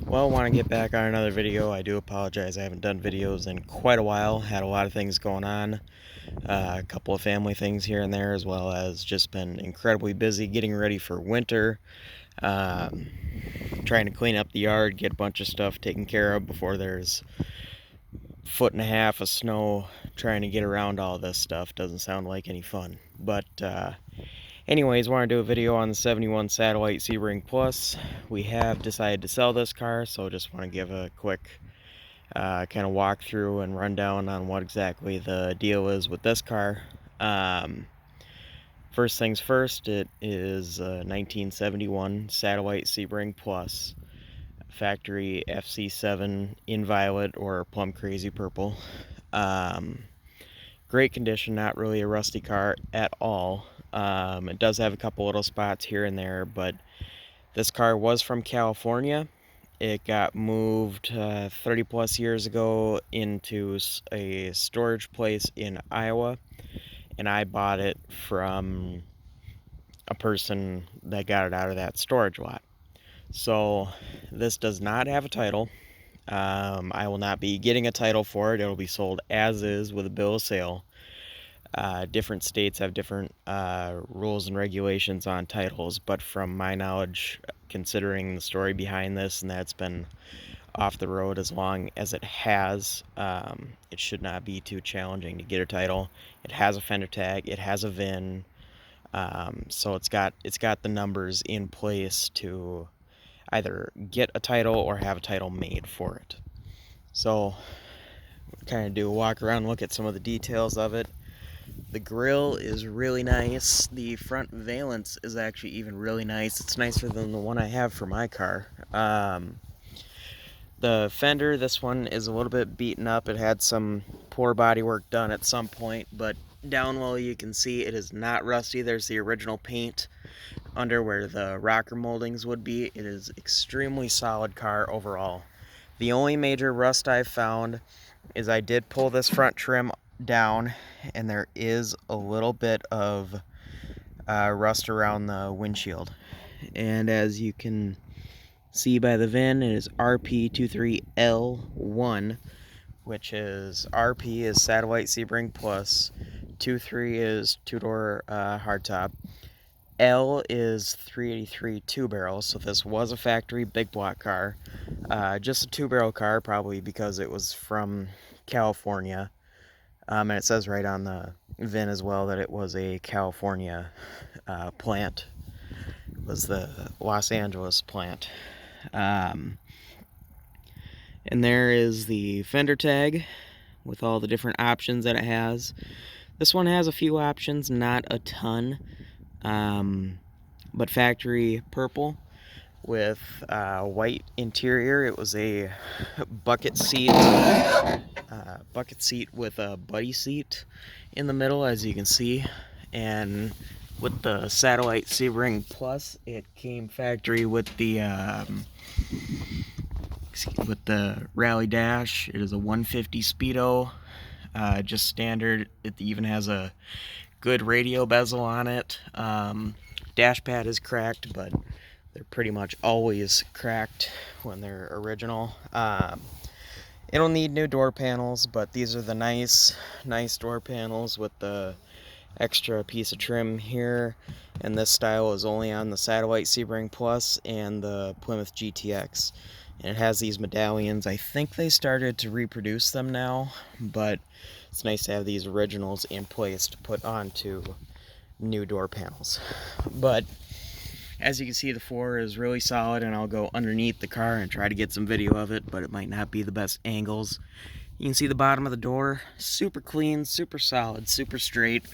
Well, want to get back on another video. I do apologize. I haven't done videos in quite a while. Had a lot of things going on. A couple of family things here and there, as well as just been incredibly busy getting ready for winter. Um, Trying to clean up the yard, get a bunch of stuff taken care of before there's 1.5 feet of snow. Trying to get around all this stuff doesn't sound like any fun. But anyways, want to do a video on the 71 Satellite Sebring Plus. We have decided to sell this car, so just want to give a quick kind of walk through and run down on what exactly the deal is with this car. First things first, it is a 1971 Satellite Sebring Plus, factory FC7 in violet or plum crazy purple. Great condition, not really a rusty car at all. It does have a couple little spots here and there, but this car was from California. It got moved 30 plus years ago into a storage place in Iowa, and I bought it from a person that got it out of that storage lot. So this does not have a title. I will not be getting a title for it. It'll be sold as is with a bill of sale. Different states have different rules and regulations on titles, but from my knowledge, considering the story behind this and that's been off the road as long as it has, it should not be too challenging to get a title. It has a fender tag, it has a VIN, so it's got the numbers in place to either get a title or have a title made for it. So kind of do a walk around, look at some of the details of it. The grill is really nice. The front valance is actually even really nice. It's nicer than the one I have for my car. The fender, this one is a little bit beaten up. It had some poor body work done at some point, but down low you can see it is not rusty. There's the original paint under where the rocker moldings would be. It is extremely solid car overall. The only major rust I've found is I did pull this front trim down, and there is a little bit of rust around the windshield. And as you can see by the VIN, it is RP23L1, which is RP is Satellite Sebring Plus, 23 is two-door hardtop, L is 383 two-barrel, so this was a factory big block car. Just a two-barrel car, probably because it was from California. And it says right on the VIN as well that it was a California plant. It was the Los Angeles plant. And there is the fender tag with all the different options that it has. This one has a few options, not a ton, but factory purple with white interior. It was a bucket seat with a buddy seat in the middle, as you can see. And with the Satellite Sebring Plus, it came factory with the rally dash. It is a 150 speedo, just standard. It even has a good radio bezel on it. Dash pad is cracked, but they're pretty much always cracked when they're original. It'll need new door panels, but these are the nice door panels with the extra piece of trim here. And this style is only on the Satellite Sebring Plus and the Plymouth GTX. And it has these medallions. I think they started to reproduce them now, but it's nice to have these originals in place to put onto new door panels. But as you can see, the floor is really solid, and I'll go underneath the car and try to get some video of it, but it might not be the best angles. You can see the bottom of the door, super clean, super solid, super straight.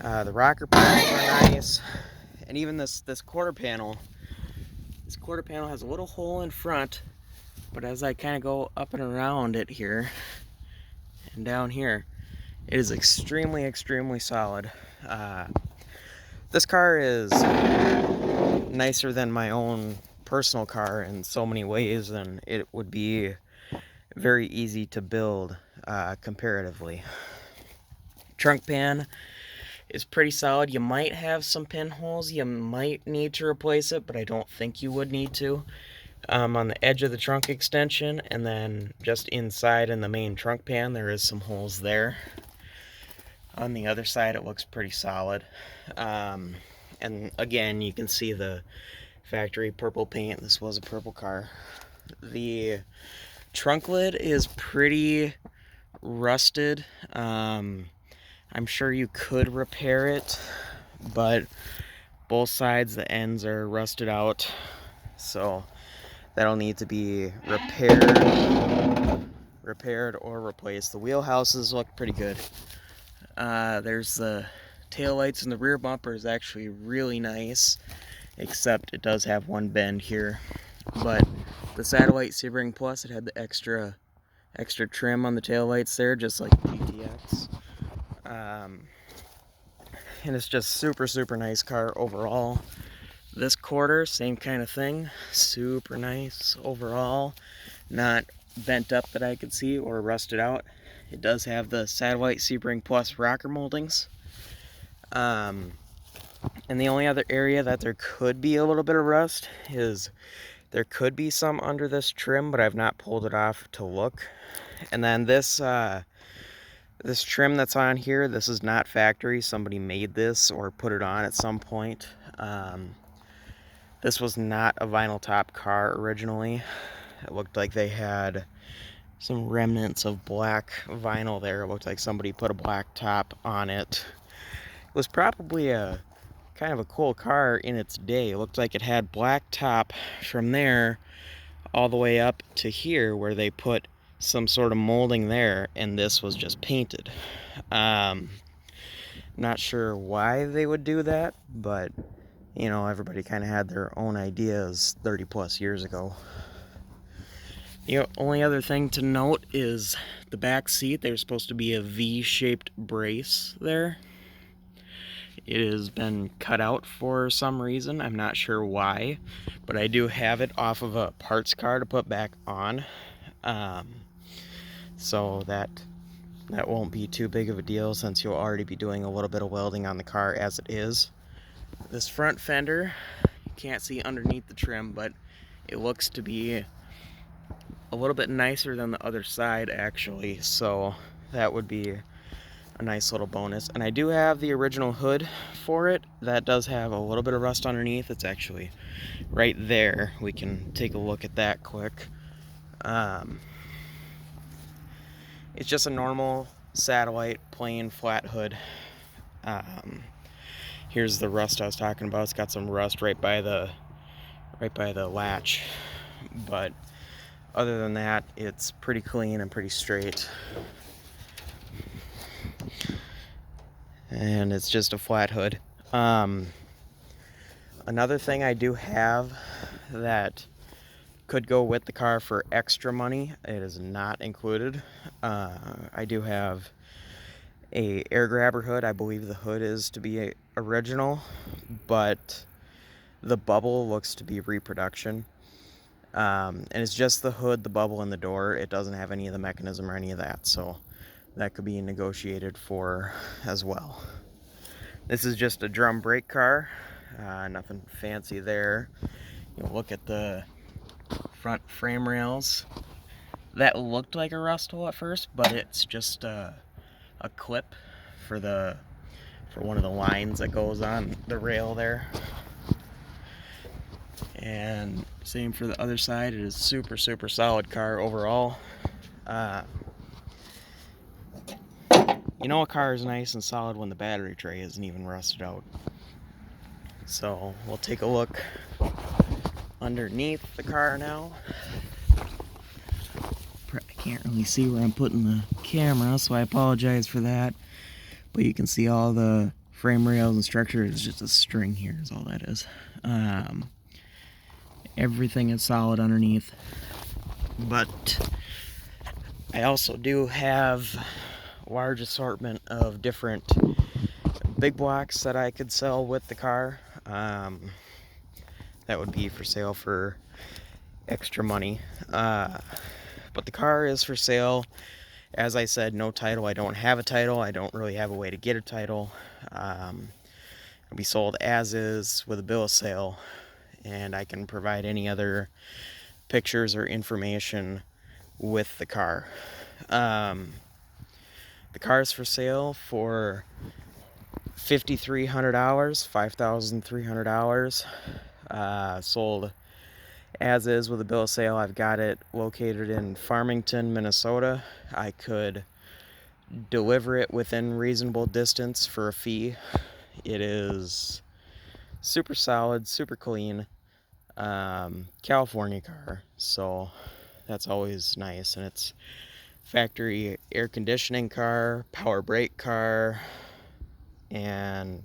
The rocker panels are nice, and even this quarter panel. This quarter panel has a little hole in front, but as I kind of go up and around it here and down here, it is extremely solid. This car is nicer than my own personal car in so many ways, and it would be very easy to build comparatively. Trunk pan is pretty solid. You might have some pinholes. You might need to replace it, but I don't think you would need to. On the edge of the trunk extension, and then just inside in the main trunk pan there is some holes there. On the other side it looks pretty solid. And again, you can see the factory purple paint. This was a purple car. The trunk lid is pretty rusted. I'm sure you could repair it, but both sides, the ends are rusted out, so that'll need to be repaired or replaced. The wheel houses look pretty good. There's the tail lights, and the rear bumper is actually really nice, except it does have one bend here. But the Satellite Sebring Plus, it had the extra trim on the tail lights there, just like the GTX. And it's just super nice car overall. This quarter, same kind of thing, super nice overall, not bent up that I could see or rusted out. It does have the Satellite Sebring Plus rocker moldings. And the only other area that there could be a little bit of rust is there could be some under this trim, but I've not pulled it off to look. And then this this trim that's on here, this is not factory. Somebody made this or put it on at some point. This was not a vinyl top car originally. It looked like they had some remnants of black vinyl there. It looked like somebody put a black top on it. It was probably a kind of a cool car in its day. It looked like it had black top from there all the way up to here where they put some sort of molding there, and this was just painted. Not sure why they would do that, but you know, everybody kind of had their own ideas 30 plus years ago. The only other thing to note is the back seat. There's supposed to be a V-shaped brace there. It has been cut out for some reason. I'm not sure why, but I do have it off of a parts car to put back on. So that won't be too big of a deal, since you'll already be doing a little bit of welding on the car as it is. This front fender, you can't see underneath the trim, but it looks to be a little bit nicer than the other side actually, so that would be a nice little bonus. And I do have the original hood for it. That does have a little bit of rust underneath. It's actually right there. We can take a look at that quick. It's just a normal Satellite plain flat hood. Here's the rust I was talking about. It's got some rust right by the latch, but other than that, it's pretty clean and pretty straight. And it's just a flat hood. Another thing I do have that could go with the car for extra money, it is not included. I do have a air grabber hood. I believe the hood is to be original, but the bubble looks to be reproduction. And it's just the hood, the bubble, and the door. It doesn't have any of the mechanism or any of that, so that could be negotiated for as well. This is just a drum brake car, nothing fancy there. You'll look at the front frame rails. That looked like a rust hole at first, but it's just a clip for one of the lines that goes on the rail there. And same for the other side. It is super solid car overall. You know a car is nice and solid when the battery tray isn't even rusted out. So we'll take a look underneath the car now. I can't really see where I'm putting the camera, so I apologize for that. But you can see all the frame rails and structure. It's just a string here is all that is. Everything is solid underneath. But I also do have a large assortment of different big blocks that I could sell with the car. That would be for sale for extra money. But the car is for sale. As I said, no title. I don't have a title. I don't really have a way to get a title. It'll be sold as is with a bill of sale, and I can provide any other pictures or information with the car. The car is for sale for $5,300, $5,300. Sold as is with a bill of sale. I've got it located in Farmington, Minnesota. I could deliver it within reasonable distance for a fee. It is super solid, super clean. California car, so that's always nice. And it's factory air conditioning car, power brake car, and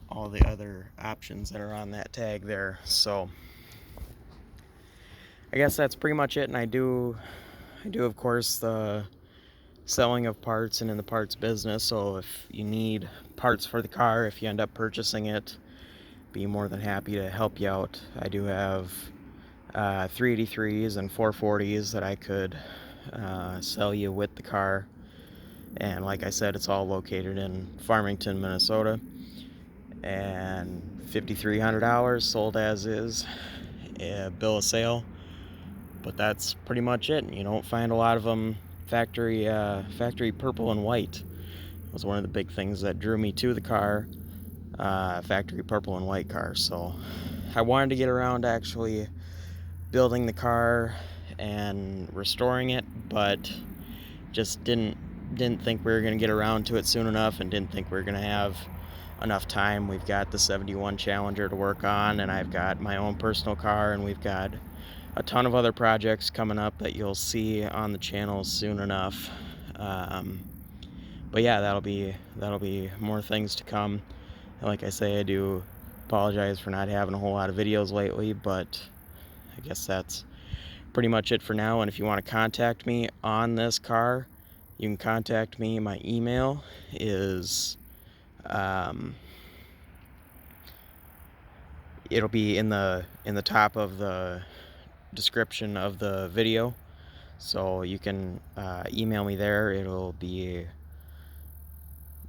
all the other options that are on that tag there. So I guess that's pretty much it. And I do of course the selling of parts and in the parts business. So if you need parts for the car, if you end up purchasing it, be more than happy to help you out. I do have 383s and 440s that I could sell you with the car. And like I said, it's all located in Farmington, Minnesota. And $5,300 sold as is, a bill of sale. But that's pretty much it. You don't find a lot of them factory purple and white. It was one of the big things that drew me to the car, factory purple and white car. So I wanted to get around to actually building the car and restoring it, but just didn't think we were going to get around to it soon enough, and didn't think we were going to have enough time. We've got the 71 Challenger to work on, and I've got my own personal car, and we've got a ton of other projects coming up that you'll see on the channel soon enough. But yeah, that'll be more things to come. And like I say, I do apologize for not having a whole lot of videos lately, but I guess that's pretty much it for now. And if you want to contact me on this car, you can contact me. My email is it'll be in the top of the description of the video, so you can email me there. It'll be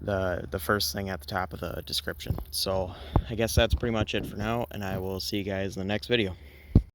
the first thing at the top of the description. So I guess that's pretty much it for now, and I will see you guys in the next video.